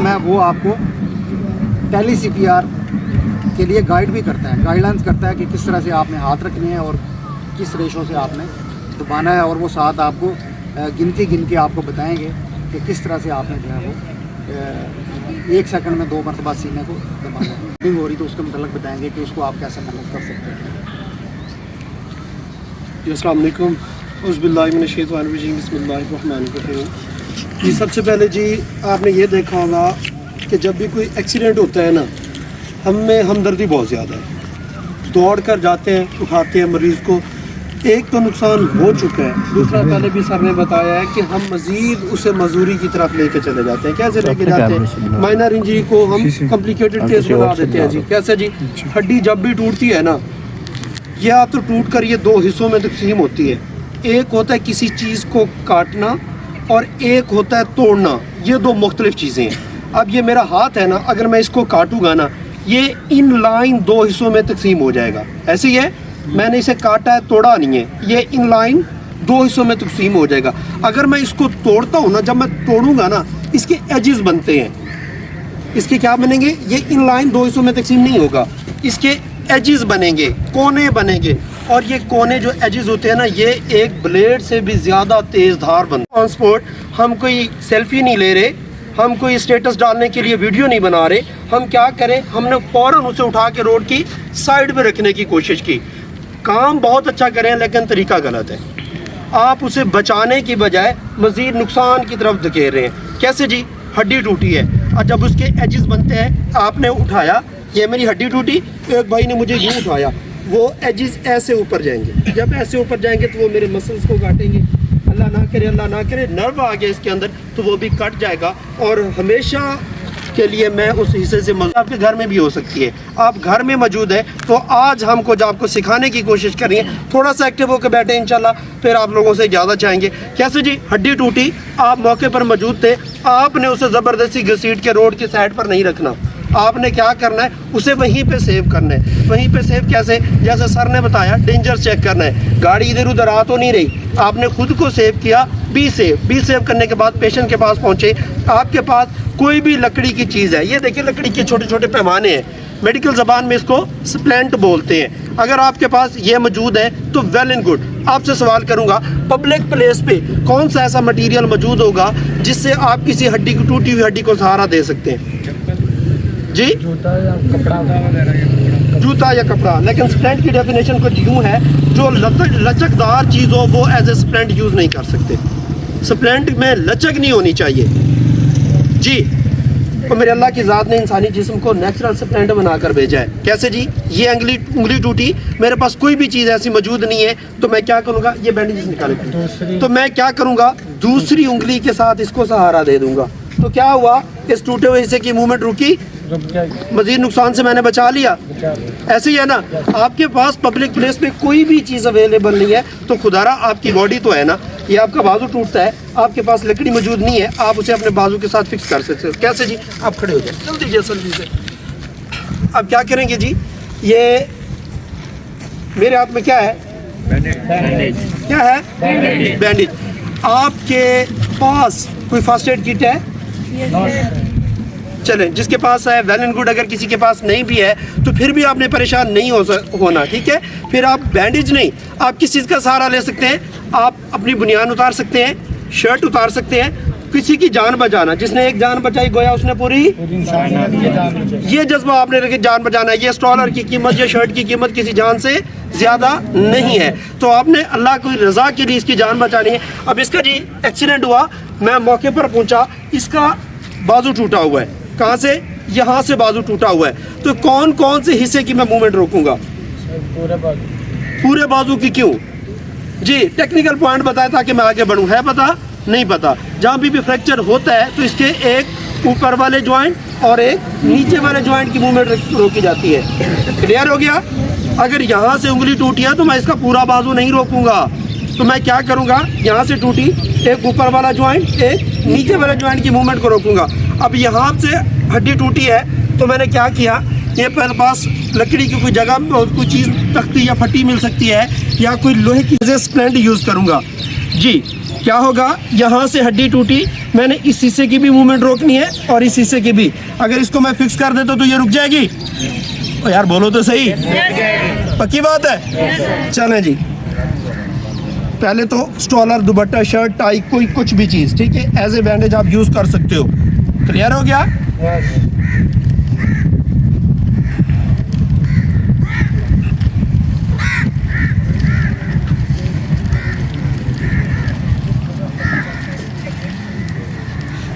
System है वो आपको टेली CPR के लिए गाइड भी करता है, गाइडलाइंस करता है कि किस तरह से आपने हाथ रखने हैं और किस रेशो से आपने दबाना है, और वो साथ आपको गिनती गिन के आपको बताएंगे कि किस तरह से आपने जो है वो 1 सेकंड में 2 मरतबा सीने को दबाना है। हीटिंग हो रही तो उसके मतलब बताएंगे कि उसको आप कैसे मैनेज कर सकते हैं। अस्सलाम वालेकुम, औज़ुबिल्लाहिमिनश्शैतानिर्रजीम, बिस्मिल्लाहिर्रहमानिर्रहीम। जी सबसे पहले जी आपने ये देखा होगा कि जब भी कोई एक्सीडेंट होता है ना, हम में हमदर्दी बहुत ज़्यादा है, दौड़ कर जाते हैं, उठाते हैं मरीज़ को। एक तो नुकसान हो चुका है, दूसरा पहले भी सर ने बताया है कि हम मज़ीद उसे मजदूरी की तरफ लेके चले जाते हैं। कैसे लेके जाते हैं? माइनर इंजरी को हम कॉम्प्लिकेटेड केस बना देते हैं जी। कैसे जी? हड्डी जब भी टूटती है ना, या तो टूट कर ये 2 हिस्सों में तकसीम होती है। एक होता है किसी चीज़ को काटना और एक होता है तोड़ना। ये 2 मुख्तलिफ चीज़ें हैं। अब ये मेरा हाथ है ना, अगर मैं इसको काटूंगा ना, ये इन लाइन 2 हिस्सों में तकसीम हो जाएगा। ऐसे ही है, मैंने इसे काटा है, तोड़ा नहीं है, ये इन लाइन 2 हिस्सों में तकसीम हो जाएगा। अगर मैं इसको तोड़ता हूँ ना, जब मैं तोड़ूंगा ना, इसके एजेस बनते हैं। इसके क्या बनेंगे? ये इन लाइन 2 हिस्सों में तकसीम नहीं होगा, इसके एजेस बनेंगे, कोने बनेंगे। और ये कोने जो एजेस होते हैं ना, ये एक ब्लेड से भी ज़्यादा तेज़ धार बनते हैं। ऑन स्पॉट हम कोई सेल्फी नहीं ले रहे, हम कोई स्टेटस डालने के लिए वीडियो नहीं बना रहे। हम क्या करें, हमने फ़ौरन उसे उठा के रोड की साइड पे रखने की कोशिश की। काम बहुत अच्छा करें लेकिन तरीका गलत है। आप उसे बचाने की बजाय मज़ीद नुकसान की तरफ धकेल रहे हैं। कैसे जी? हड्डी टूटी है और जब उसके एजेस बनते हैं, आपने उठाया, ये मेरी हड्डी टूटी, एक भाई ने मुझे यूँ उठाया, वो एजेस ऐसे ऊपर जाएंगे। जब ऐसे ऊपर जाएंगे तो वो मेरे मसल्स को काटेंगे। अल्लाह ना करे, अल्लाह ना करे, नर्व आ गया इसके अंदर तो वो भी कट जाएगा। और हमेशा के लिए मैं उस हिस्से से आपके घर में भी हो सकती है। आप घर में मौजूद है तो आज हमको जो आपको सिखाने की कोशिश करिए, थोड़ा सा एक्टिव होकर बैठे, इंशाल्लाह फिर आप लोगों से ज़्यादा चाहेंगे। कैसे जी? हड्डी टूटी, आप मौके पर मौजूद थे, आपने उसे ज़बरदस्ती घसीट के रोड की साइड पर नहीं रखना। आपने क्या करना है, उसे वहीं पे सेव करना है। वहीं पे सेव कैसे? जैसे सर ने बताया, डेंजर चेक करना है, गाड़ी इधर उधर आ तो नहीं रही, आपने खुद को सेव किया। बी सेव करने के बाद पेशेंट के पास पहुंचे। आपके पास कोई भी लकड़ी की चीज़ है, ये देखिए लकड़ी के छोटे छोटे पैमाने हैं, मेडिकल ज़बान में इसको स्प्लेंट बोलते हैं। अगर आपके पास ये मौजूद है तो वेल एंड गुड। आपसे सवाल करूंगा, पब्लिक प्लेस पे कौन सा ऐसा मटेरियल मौजूद होगा जिससे आप किसी हड्डी को, टूटी हुई हड्डी को सहारा दे सकते हैं जी? जूता या कपड़ा। लेकिन स्प्लेंट की डेफिनेशन कुछ यूँ है, जो लचकदार चीज़ हो वो एज ए स्प्लेंट यूज़ नहीं कर सकते। स्प्लेंट में लचक नहीं होनी चाहिए जी। तो मेरे अल्लाह की ज़ात ने इंसानी जिस्म को नेचुरल स्प्लेंट बनाकर भेजा है। कैसे जी? ये उंगली टूटी, मेरे पास कोई भी चीज़ ऐसी मौजूद नहीं है तो मैं क्या करूँगा? ये बैंडेज निकाले तो मैं क्या करूँगा? दूसरी उंगली के साथ इसको सहारा दे दूँगा। तो क्या हुआ? इस टूटे हुए हिस्से की मूवमेंट रुकी, मजीद नुकसान से मैंने बचा लिया। ऐसे ही है ना, आपके पास पब्लिक प्लेस पे कोई भी चीज़ अवेलेबल नहीं है तो खुदारा आपकी बॉडी तो है ना, ये आपका बाजू टूटता है, आपके पास लकड़ी मौजूद नहीं है, आप उसे अपने बाजू के साथ फिक्स कर सकते हो। कैसे जी? आप खड़े हो जाए जल्दी से। अब क्या करेंगे जी? ये मेरे हाथ में क्या है? बैंडेज। क्या है? बैंडेज। आपके पास कोई फर्स्ट एड किट है? चलें, जिसके पास है वेल एंड गुड। अगर किसी के पास नहीं भी है तो फिर भी आपने परेशान नहीं होना, ठीक है? फिर आप बैंडेज नहीं, आप किस चीज़ का सहारा ले सकते हैं? आप अपनी बुनियान उतार सकते हैं, शर्ट उतार सकते हैं, किसी की जान बचाना। जिसने एक जान बचाई गोया उसने पूरी ये जज्बा आपने रखे, जान बचाना है। ये स्ट्रॉलर की कीमत या शर्ट की कीमत किसी जान से ज़्यादा नहीं है, तो आपने अल्लाह की रज़ा के लिए इसकी जान बचानी है। अब इसका जी एक्सीडेंट हुआ, मैं मौके पर पहुंचा, इसका बाजू टूटा हुआ है। कहाँ से? यहाँ से बाजू टूटा हुआ है। तो कौन कौन से हिस्से की मैं मूवमेंट रोकूंगा? पूरे बाजू की। क्यों जी? टेक्निकल पॉइंट बताया ताकि मैं आगे बढ़ूँ। है पता? नहीं पता। जहाँ भी फ्रैक्चर होता है तो इसके एक ऊपर वाले ज्वाइंट और एक नीचे वाले ज्वाइंट की मूवमेंट रोकी जाती है। क्लियर हो गया? अगर यहाँ से उंगली टूटी है तो मैं इसका पूरा बाजू नहीं रोकूंगा, तो मैं क्या करूँगा? यहाँ से टूटी, एक ऊपर वाला ज्वाइंट, एक नीचे वाले ज्वाइंट की मूवमेंट को रोकूंगा। अब यहाँ से हड्डी टूटी है तो मैंने क्या किया? ये मेरे पास लकड़ी की कोई जगह कोई चीज़, तख्ती या फटी मिल सकती है, या कोई लोहे की स्प्लेंट यूज़ करूँगा जी। क्या होगा? यहाँ से हड्डी टूटी, मैंने इस शीशे की भी मूवमेंट रोकनी है और इस शीशे की भी। अगर इसको मैं फिक्स कर देता तो ये रुक जाएगी। ओ यार बोलो तो सही, पक्की बात है। चलें जी, पहले तो स्टॉलर, दुपट्टा, शर्ट, टाई, कोई कुछ भी चीज़, ठीक है, एज ए बैंडेज आप यूज़ कर सकते हो। क्लियर हो गया?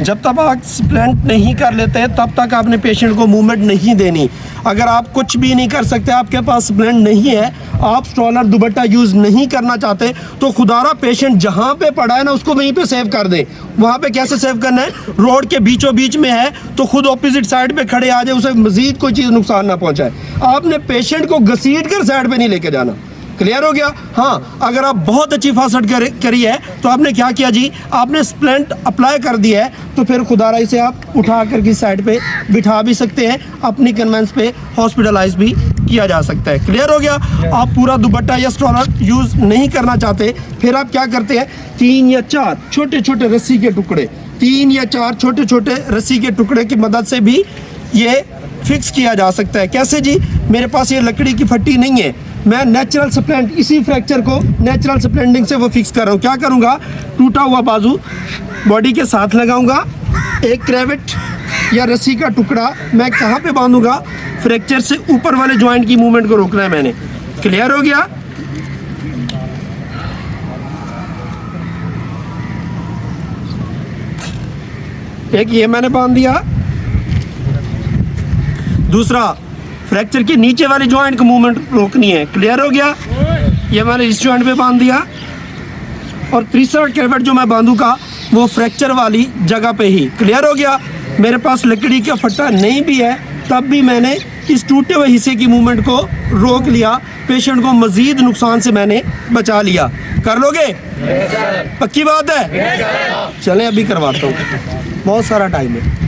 जब तक आप स्प्लेंट नहीं कर लेते हैं तब तक आपने पेशेंट को मूवमेंट नहीं देनी। अगर आप कुछ भी नहीं कर सकते, आपके पास स्प्लेंट नहीं है, आप स्ट्रॉलर, दुपट्टा यूज़ नहीं करना चाहते, तो खुदारा पेशेंट जहाँ पे पड़ा है ना उसको वहीं पे सेव कर दें। वहाँ पे कैसे सेव करना है? रोड के बीचों बीच में है तो खुद ऑपोजिट साइड पे खड़े आ जाए, उसे मजीद कोई चीज़ नुकसान ना पहुँचाए। आपने पेशेंट को घसीट कर साइड पर नहीं लेके जाना। क्लियर हो गया? हाँ, अगर आप बहुत अच्छी फासट करी है तो आपने क्या किया जी, आपने स्प्लेंट अप्लाई कर दिया है, तो फिर खुदारा इसे आप उठा कर की साइड पे बिठा भी सकते हैं, अपनी कन्वेंस पे हॉस्पिटलाइज भी किया जा सकता है। क्लियर हो गया? आप पूरा दुपट्टा या स्ट्रॉलर यूज़ नहीं करना चाहते, फिर आप क्या करते हैं, 3 या 4 छोटे छोटे रस्सी के टुकड़े, 3 या 4 छोटे छोटे रस्सी के टुकड़े की मदद से भी ये फिक्स किया जा सकता है। कैसे जी? मेरे पास ये लकड़ी की फट्टी नहीं है, मैं नेचुरल स्प्लेंट, इसी फ्रैक्चर को नेचुरल स्प्लेंडिंग से वो फिक्स कर रहा हूँ। क्या करूँगा, टूटा हुआ बाजू बॉडी के साथ लगाऊंगा, एक क्रेविट या रस्सी का टुकड़ा मैं कहाँ पे बांधूंगा, फ्रैक्चर से ऊपर वाले जॉइंट की मूवमेंट को रोकना है मैंने। क्लियर हो गया? एक ये मैंने बांध दिया, दूसरा फ्रैक्चर के नीचे वाली जॉइंट की मूवमेंट रोकनी है। क्लियर हो गया? ये मैंने इस जॉइंट पे बांध दिया, और तीसरा कैविट जो मैं बांधूंगा वो फ्रैक्चर वाली जगह पे ही। क्लियर हो गया? मेरे पास लकड़ी का फट्टा नहीं भी है तब भी मैंने इस टूटे हुए हिस्से की मूवमेंट को रोक लिया, पेशेंट को मजीद नुकसान से मैंने बचा लिया। कर लोगे? पक्की बात है? चलें अभी करवाता हूँ, बहुत सारा टाइम है।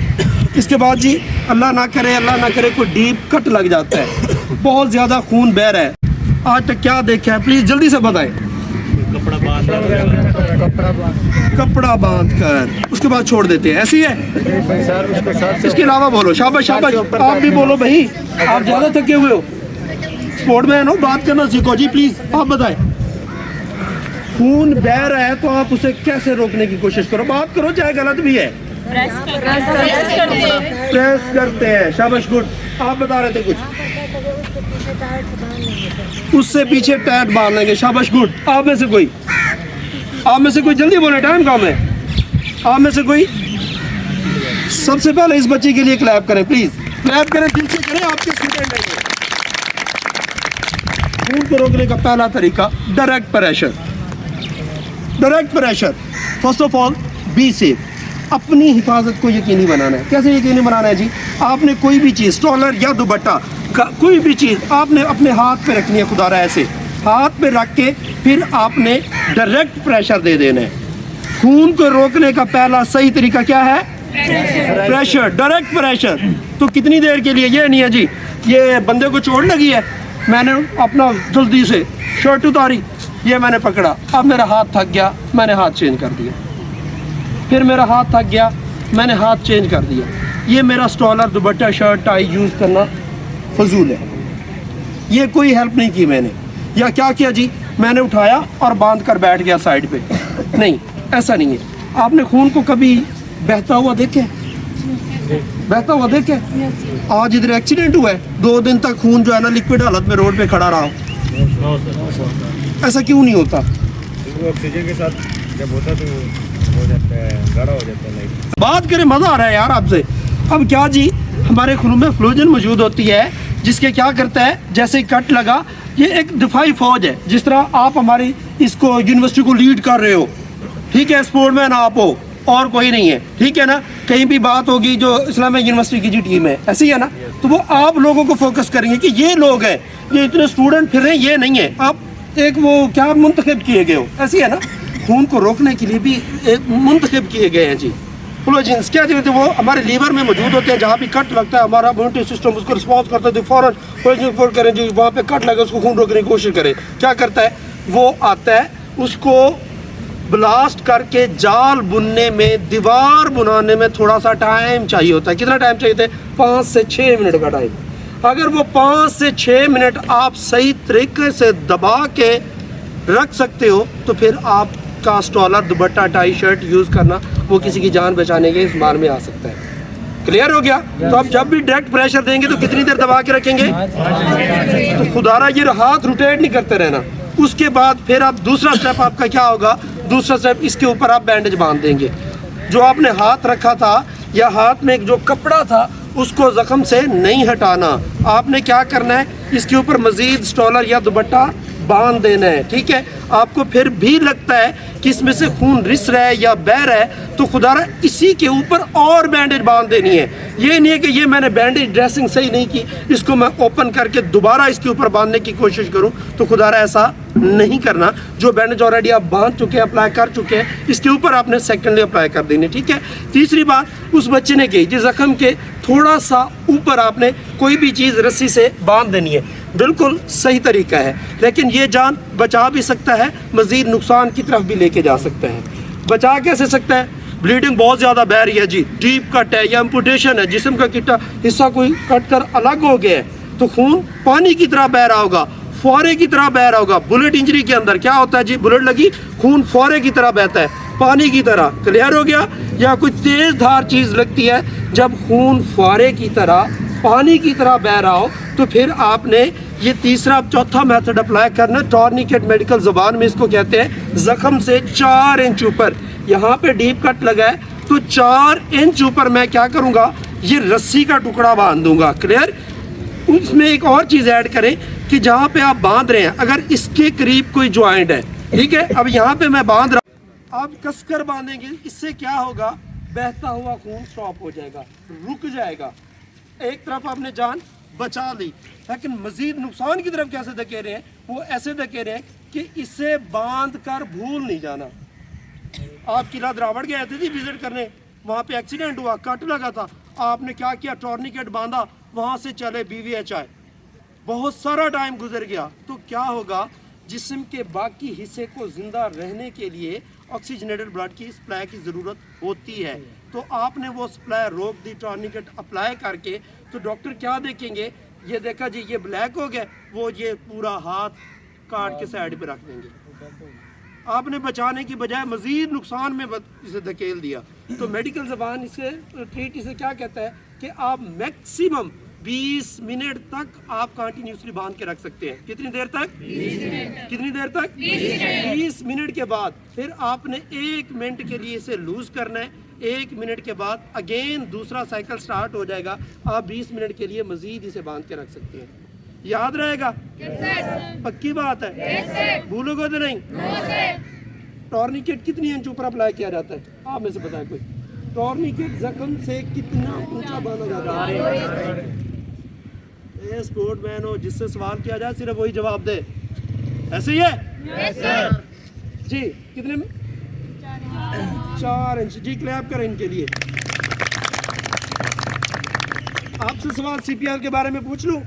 इसके बाद जी, अल्लाह ना करे कोई डीप कट लग जाता है, बहुत ज़्यादा खून बह रहा है, आज तक क्या देखा है, प्लीज़ जल्दी से बताएं। कपड़ा बांध कर उसके बाद छोड़ देते हैं, ऐसी है? इसके अलावा बोलो, शाबाश शाबाश, आप भी बोलो भाई, आप ज़्यादा थके हुए हो, स्पोर्ट मैन हो, बात करना सीखो जी, प्लीज़ आप बताएं। खून बह रहा है तो आप उसे कैसे रोकने की कोशिश करो, बात करो, चाहे गलत भी है। प्रेस करते हैं, शाबाश, गुड। आप बता रहे थे कुछ, उससे पीछे टाइट बांध लेंगे, शाबाश, गुड। आप में से कोई जल्दी बोले, टाइम कम है। आप में से कोई सबसे पहले इस बच्चे के लिए क्लैप करें, प्लीज क्लैप करें, दिल से करें, आपके स्टूडेंट हैं। खून को रोकने का पहला तरीका direct pressure. First of all be safe, अपनी हिफाजत को यकीनी बनाना है। कैसे यकीनी बनाना है जी? आपने कोई भी चीज़, स्ट्रॉलर या दुपट्टा, कोई भी चीज़ आपने अपने हाथ पे रखनी है, खुदारा ऐसे हाथ पे रख के फिर आपने डायरेक्ट प्रेशर दे देना है। खून को रोकने का पहला सही तरीका क्या है? Pressure, direct pressure. तो कितनी देर के लिए? ये नहीं है जी, ये बंदे को चोट लगी है, मैंने अपना जल्दी से शर्ट उतारी, ये मैंने पकड़ा, अब मेरा हाथ थक गया, मैंने हाथ चेंज कर दिया, फिर मेरा हाथ थक गया, मैंने हाथ चेंज कर दिया। ये मेरा स्टॉलर, दुपट्टा, शर्ट, टाई यूज़ करना फजूल है, ये कोई हेल्प नहीं की मैंने। या क्या किया जी, मैंने उठाया और बांध कर बैठ गया साइड पे, नहीं, ऐसा नहीं है। आपने खून को कभी बहता हुआ देखे? आज इधर एक्सीडेंट हुआ है, 2 दिन तक खून जो है ना लिक्विड हालत में रोड पे खड़ा रहा। ऐसा क्यों नहीं होता? ऑक्सीजन के साथ जब होता तो हो जाता है, गाढ़ा हो जाता है। बात करें, मज़ा आ रहा है यार आपसे। अब क्या जी, हमारे खून में फ्लोजन मौजूद होती है, जिसके क्या करता है, जैसे कट लगा, ये एक दिफाई फौज है। जिस तरह आप हमारी इसको यूनिवर्सिटी को लीड कर रहे हो, ठीक है, स्पोर्टमैन आप हो और कोई नहीं है, ठीक है ना, कहीं भी बात होगी जो इस्लामिक यूनिवर्सिटी की जो टीम है, ऐसी है ना, तो वो आप लोगों को फोकस करेंगे कि ये लोग हैं, ये इतने स्टूडेंट फिर रहे हैं, ये नहीं है, आप एक वो क्या मुंतखब किए गए हो, ऐसी है ना। खून को रोकने के लिए भी एक मुंतखब किए गए हैं जी फ्लोजिन्स। क्या कहते हैं, वो हमारे लीवर में मौजूद होते हैं, जहाँ भी कट लगता है हमारा इम्यूनिटी सिस्टम उसको रिस्पॉन्स करता है, तो फ़ौरन फ्लोजिन करें जी, वहाँ पे कट लगे उसको खून रोकने की कोशिश करें। क्या करता है, वो आता है, उसको ब्लास्ट करके जाल बुनने में, दीवार बनाने में थोड़ा सा टाइम चाहिए होता है। कितना टाइम चाहिए था? 5 से 6 मिनट का टाइम। अगर वो 5 से 6 मिनट आप सही तरीके से दबा के रख सकते हो तो फिर आपका स्टॉलर, दुपट्टा, टाई, शर्ट यूज़ करना वो किसी की जान बचाने के इस्तेमाल में आ सकता है। क्लियर हो गया? तो आप जब भी डायरेक्ट प्रेशर देंगे तो कितनी देर दबा के रखेंगे? तो खुदारा ये हाथ रोटेट नहीं करते रहना। उसके बाद फिर आप दूसरा स्टेप आपका क्या होगा? दूसरा स्टेप, इसके ऊपर आप बैंडेज बांध देंगे। जो आपने हाथ रखा था या हाथ में जो कपड़ा था उसको जख्म से नहीं हटाना। आपने क्या करना है? इसके ऊपर मजीद स्टॉलर या दुपट्टा बांध देना है। ठीक है? आपको फिर भी लगता है कि इसमें से खून रिस रहा है या बह रहा है तो खुदारा इसी के ऊपर और बैंडेज बांध देनी है। ये नहीं है कि ये मैंने बैंडेज ड्रेसिंग सही नहीं की, इसको मैं ओपन करके दोबारा इसके ऊपर बांधने की कोशिश करूं, तो खुदारा ऐसा नहीं करना। जो बैंडेज ऑलरेडी आप बांध चुके हैं, अप्लाई कर चुके हैं, इसके ऊपर आपने सेकेंडली अप्लाई कर देनी। ठीक है? तीसरी बात, उस बच्चे ने की जिस जख्म के थोड़ा सा ऊपर आपने कोई भी चीज़ रस्सी से बांध देनी है। बिल्कुल सही तरीका है, लेकिन ये जान बचा भी सकता है, मज़ीद नुकसान की तरफ भी लेके जा सकता है। बचा कैसे सकता है? ब्लीडिंग बहुत ज़्यादा बह रही है जी, डीप कट है या एम्पुटेशन है, जिस्म का किटा हिस्सा कोई कट कर अलग हो गया है तो खून पानी की तरह बह रहा होगा, फौरे की तरह बह रहा होगा। बुलेट इंजरी के अंदर क्या होता है जी? बुलेट लगी, खून फौरे की तरह बहता है, पानी की तरह। क्लियर हो गया? या कोई तेज धार चीज़ लगती है, जब खून फौरे की तरह, पानी की तरह बह रहा हो तो फिर आपने ये तीसरा चौथा मेथड अप्लाई करना। टॉर्निकेट मेडिकल ज़बान में इसको कहते हैं। जख्म से 4 इंच ऊपर, यहाँ पे डीप कट लगा है तो 4 इंच ऊपर मैं क्या करूँगा? ये रस्सी का टुकड़ा बांध दूंगा। क्लियर? उसमें एक और चीज़ ऐड करें कि जहाँ पे आप बांध रहे हैं, अगर इसके करीब कोई ज्वाइंट है, ठीक है, अब यहाँ पे मैं बांध रहा हूँ, आप कसकर बांधेंगे, इससे क्या होगा? बहता हुआ खून स्टॉप हो जाएगा, रुक जाएगा। एक तरफ आपने जान बचा ली, लेकिन मजीद नुकसान की तरफ कैसे धकेल रहे हैं? वो ऐसे धकेल रहे हैं कि इसे बांध कर भूल नहीं जाना। आप किला द्रावड़ गए थे जी विजिट करने, वहाँ पे एक्सीडेंट हुआ, कट लगा था, आपने क्या किया? टॉर्निकेट बांधा, वहाँ से चले BVHI, बहुत सारा टाइम गुजर गया तो क्या होगा? जिस्म के बाकी हिस्से को जिंदा रहने के लिए ऑक्सीजनेटेड ब्लड की सप्लाई की ज़रूरत होती है। तो आपने वो सप्लाई रोक दी टॉर्निकेट अप्लाई करके, तो डॉक्टर क्या देखेंगे? ये देखा जी ये ब्लैक हो गया, वो ये पूरा हाथ काट के साइड पे रख देंगे। आपने बचाने की बजाय मजीद नुकसान में इसे धकेल दिया। तो मेडिकल ज़बान इसे ट्रीट इसे क्या कहता है कि आप मैक्सिमम 20 मिनट तक आप कंटिन्यूसली बांध के रख सकते हैं। कितनी देर तक? 20 मिनट। कितनी देर तक? 20 मिनट के बाद फिर आपने 1 मिनट के लिए इसे लूज करना है। 1 मिनट के बाद अगेन दूसरा साइकिल स्टार्ट हो जाएगा। आप 20 मिनट के लिए मजीद इसे बांध के रख सकते हैं। याद रहेगा? पक्की बात है? भूलोगे तो नहीं? टॉर्निकेट कितनी इंच ऊपर अप्लाई किया जाता है? आप में से बताए कोई? टॉर्निकेट जख्म से कितना ऊंचा बांधा जाता है? स्पोर्ट मैन हो, जिससे सवाल किया जाए सिर्फ वही जवाब दे। ऐसे ही है? yes, sir। जी कितने में? 4 इंच। जी क्लैप करें इनके लिए। आपसे सवाल CPR के बारे में पूछ लूं?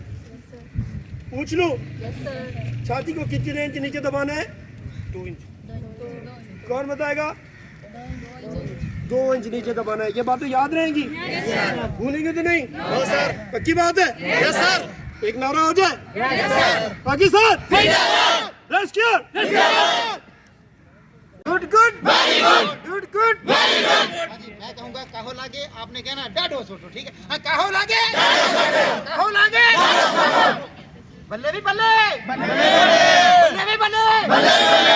पूछ लूं? yes, छाती को कितने इंच नीचे दबाना है? 2 इंच। कौन बताएगा? 2 इंच नीचे दबाना है। ये बातें याद रहेंगी? yes, भूलेंगे तो नहीं? no, sir. पक्की बात है? yes, sir. एक नारा हो जाए? yes, sir. Pakistan rescue. Good good very good, good good very good. मैं कहूँगा काहो लागे, आपने कहना डाडो सोटो। ठीक है? हाँ, काहो लागे, काहो लागे, बल्ले भी बल्ले, बल्ले भी बल्ले, बल्ले भी बल्ले।